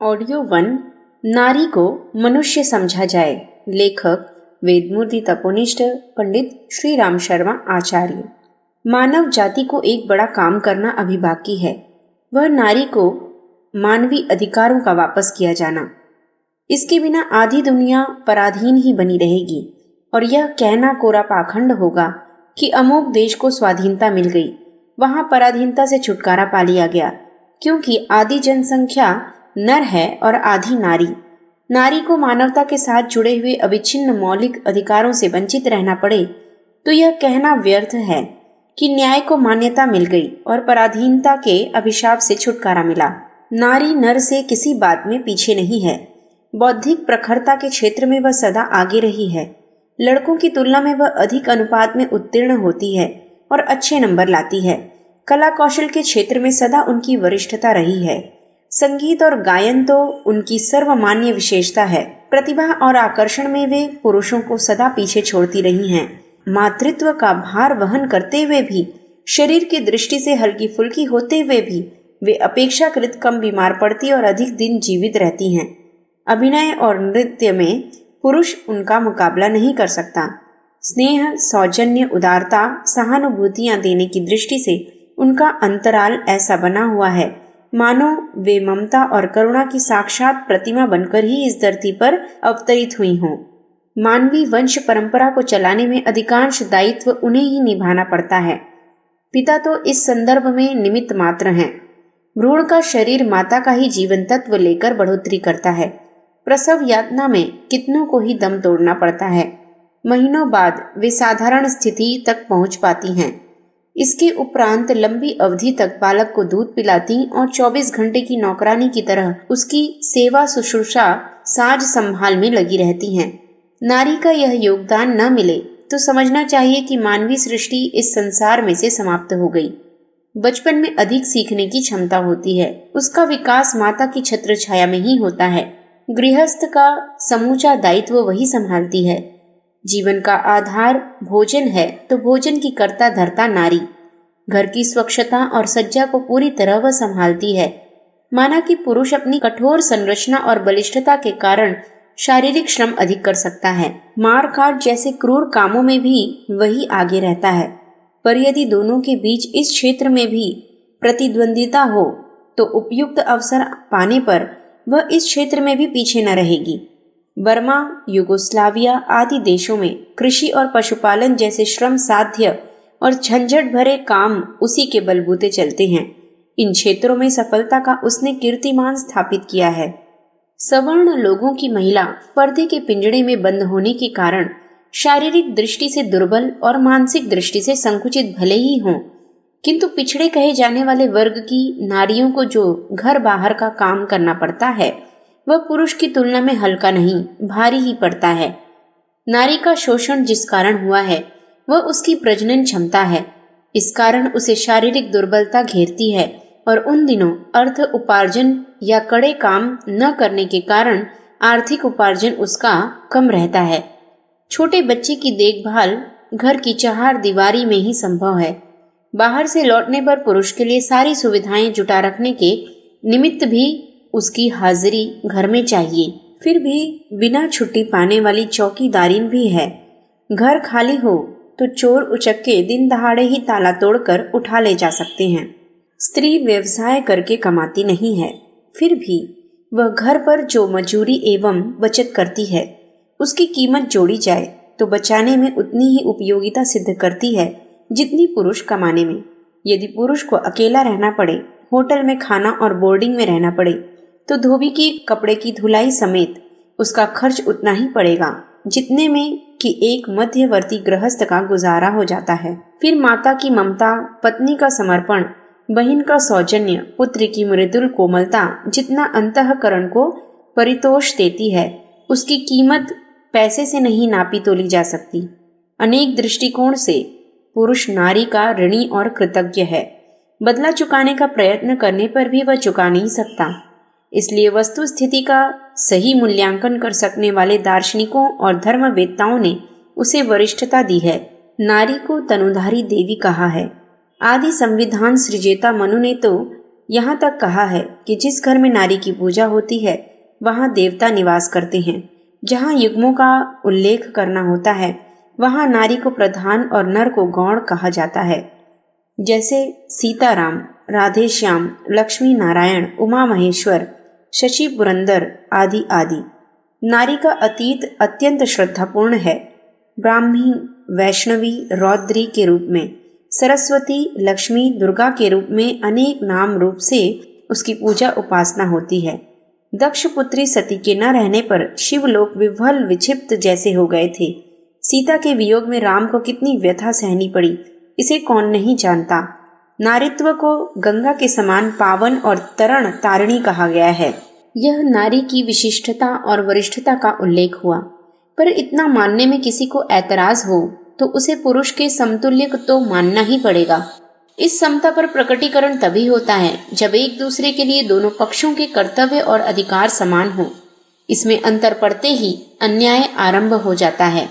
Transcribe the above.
Audio one. नारी को मनुष्य समझा जाए। लेखक वेदमूर्ति तपोनिष्ठ पंडित श्री राम शर्मा आचार्य। मानव जाति को एक बड़ा काम करना अभी बाकी है, वह नारी को मानवीय अधिकारों का वापस किया जाना। इसके बिना आधी दुनिया पराधीन ही बनी रहेगी और यह कहना कोरा पाखंड होगा कि अमुक देश को स्वाधीनता मिल गई, वहां पराधीनता से छुटकारा पा लिया गया, क्योंकि आधी जनसंख्या नर है और आधी नारी। नारी को मानवता के साथ जुड़े हुए अविच्छिन्न मौलिक अधिकारों से वंचित रहना पड़े तो यह कहना व्यर्थ है कि न्याय को मान्यता मिल गई और पराधीनता के अभिशाप से छुटकारा मिला। नारी नर से किसी बात में पीछे नहीं है। बौद्धिक प्रखरता के क्षेत्र में वह सदा आगे रही है। लड़कों की तुलना में वह अधिक अनुपात में उत्तीर्ण होती है और अच्छे नंबर लाती है। कला कौशल के क्षेत्र में सदा उनकी वरिष्ठता रही है। संगीत और गायन तो उनकी सर्वमान्य विशेषता है। प्रतिभा और आकर्षण में वे पुरुषों को सदा पीछे छोड़ती रही हैं। मातृत्व का भार वहन करते हुए भी, शरीर की दृष्टि से हल्की फुल्की होते हुए भी वे अपेक्षाकृत कम बीमार पड़ती और अधिक दिन जीवित रहती हैं। अभिनय और नृत्य में पुरुष उनका मुकाबला नहीं कर सकता। स्नेह, सौजन्य, उदारता, सहानुभूतियां देने की दृष्टि से उनका अंतराल ऐसा बना हुआ है मानो वे ममता और करुणा की साक्षात प्रतिमा बनकर ही इस धरती पर अवतरित हुई हों। मानवीय वंश परंपरा को चलाने में अधिकांश दायित्व उन्हें ही निभाना पड़ता है। पिता तो इस संदर्भ में निमित्त मात्र हैं। भ्रूण का शरीर माता का ही जीवन तत्व लेकर बढ़ोतरी करता है। प्रसव यातना में कितनों को ही दम तोड़ना पड़ता है। महीनों बाद वे साधारण स्थिति तक पहुंच पाती हैं। इसके उपरांत लंबी अवधि तक बालक को दूध पिलाती और 24 घंटे की नौकरानी की तरह उसकी सेवा शुश्रूषा साज संभाल में लगी रहती हैं। नारी का यह योगदान न मिले तो समझना चाहिए कि मानवीय सृष्टि इस संसार में से समाप्त हो गई। बचपन में अधिक सीखने की क्षमता होती है। उसका विकास माता की छत्र छाया में ही होता है। गृहस्थ का समूचा दायित्व वही संभालती है। जीवन का आधार भोजन है तो भोजन की कर्ता धर्ता नारी। घर की स्वच्छता और सज्जा को पूरी तरह वह संभालती है। माना कि पुरुष अपनी कठोर संरचना और बलिष्ठता के कारण शारीरिक श्रम अधिक कर सकता है। मार काट जैसे क्रूर कामों में भी वही आगे रहता है। पर यदि दोनों के बीच इस क्षेत्र में भी प्रतिद्वंदिता हो तो उपयुक्त अवसर पाने पर वह इस क्षेत्र में भी पीछे न रहेगी। बर्मा, युगोस्लाविया आदि देशों में कृषि और पशुपालन जैसे श्रम साध्य और झंझट भरे काम उसी के बलबूते चलते हैं। इन क्षेत्रों में सफलता का उसने कीर्तिमान स्थापित किया है। सवर्ण लोगों की महिला पर्दे के पिंजड़े में बंद होने के कारण शारीरिक दृष्टि से दुर्बल और मानसिक दृष्टि से संकुचित भले ही हों, किंतु पिछड़े कहे जाने वाले वर्ग की नारियों को जो घर बाहर का काम करना पड़ता है वह पुरुष की तुलना में हल्का नहीं, भारी ही पड़ता है। नारी का शोषण जिस कारण हुआ है वह उसकी प्रजनन क्षमता है। इस कारण उसे शारीरिक दुर्बलता घेरती है और उन दिनों अर्थ उपार्जन या कड़े काम न करने के कारण आर्थिक उपार्जन उसका कम रहता है। छोटे बच्चे की देखभाल घर की चार दीवारी में ही संभव है। बाहर से लौटने पर पुरुष के लिए सारी सुविधाएं जुटा रखने के निमित्त भी उसकी हाजिरी घर में चाहिए। फिर भी बिना छुट्टी पाने वाली चौकीदारीन भी है। घर खाली हो तो चोर उचक्के दिन दहाड़े ही ताला तोड़कर उठा ले जा सकते हैं। स्त्री व्यवसाय करके कमाती नहीं है, फिर भी वह घर पर जो मजूरी एवं बचत करती है उसकी कीमत जोड़ी जाए तो बचाने में उतनी ही उपयोगिता सिद्ध करती है जितनी पुरुष कमाने में। यदि पुरुष को अकेला रहना पड़े, होटल में खाना और बोर्डिंग में रहना पड़े तो धोबी की कपड़े की धुलाई समेत उसका खर्च उतना ही पड़ेगा जितने में कि एक मध्यवर्ती गृहस्थ का गुजारा हो जाता है। फिर माता की ममता, पत्नी का समर्पण, बहन का सौजन्य, पुत्र की मृदुल कोमलता जितना अंतःकरण को परितोष देती है उसकी कीमत पैसे से नहीं नापी तोली जा सकती। अनेक दृष्टिकोण से पुरुष नारी का ऋणी और कृतज्ञ है। बदला चुकाने का प्रयत्न करने पर भी वह चुका नहीं सकता। इसलिए वस्तु स्थिति का सही मूल्यांकन कर सकने वाले दार्शनिकों और धर्मवेत्ताओं ने उसे वरिष्ठता दी है। नारी को तनुधारी देवी कहा है। आदि संविधान सृजेता मनु ने तो यहाँ तक कहा है कि जिस घर में नारी की पूजा होती है वहाँ देवता निवास करते हैं। जहाँ युग्मों का उल्लेख करना होता है वहाँ नारी को प्रधान और नर को गौण कहा जाता है। जैसे सीताराम, राधे श्याम, लक्ष्मी नारायण, उमा महेश्वर, शशि पुरंदर आदि आदि। नारी का अतीत अत्यंत श्रद्धापूर्ण है। ब्राह्मी, वैष्णवी, रौद्री के रूप में, सरस्वती, लक्ष्मी, दुर्गा के रूप में अनेक नाम रूप से उसकी पूजा उपासना होती है। दक्ष पुत्री सती के न रहने पर शिवलोक विह्वल विक्षिप्त जैसे हो गए थे। सीता के वियोग में राम को कितनी व्यथा सहनी पड़ी इसे कौन नहीं जानता। नारीत्व को गंगा के समान पावन और तरण तारिणी कहा गया है। यह नारी की विशिष्टता और वरिष्ठता का उल्लेख हुआ, पर इतना मानने में किसी को ऐतराज हो तो उसे पुरुष के समतुल्य तो मानना ही पड़ेगा। इस समता पर प्रकटीकरण तभी होता है जब एक दूसरे के लिए दोनों पक्षों के कर्तव्य और अधिकार समान हो। इसमें अंतर पड़ते ही अन्याय आरंभ हो जाता है।